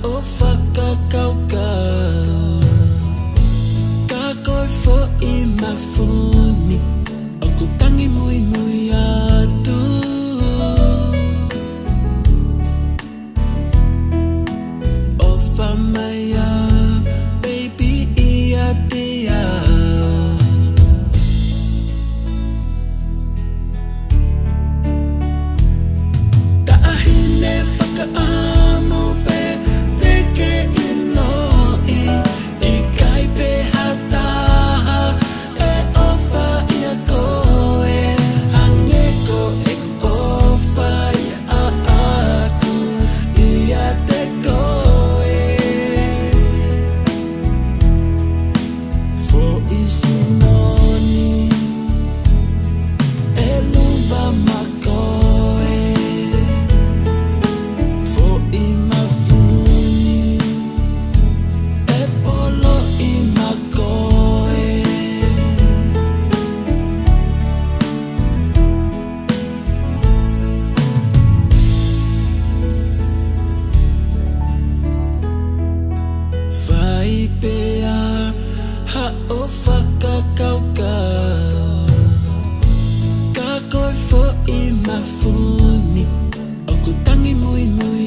o whakakaukau Ka koe fo I mawhuni O ku tangi mui mui atu O whamaya baby ia te ao Ta ahine whakaamo pe teke inoi I kai pe hataha e ofa ia koe Hange ko e ku ofa ia aku ia te koe Fo I simoni e luva makoe Fo I mawhuni e polo I makoe Whai pea ha o whakakaukau Ka koe fo I mawhuni O ku tangi mui mui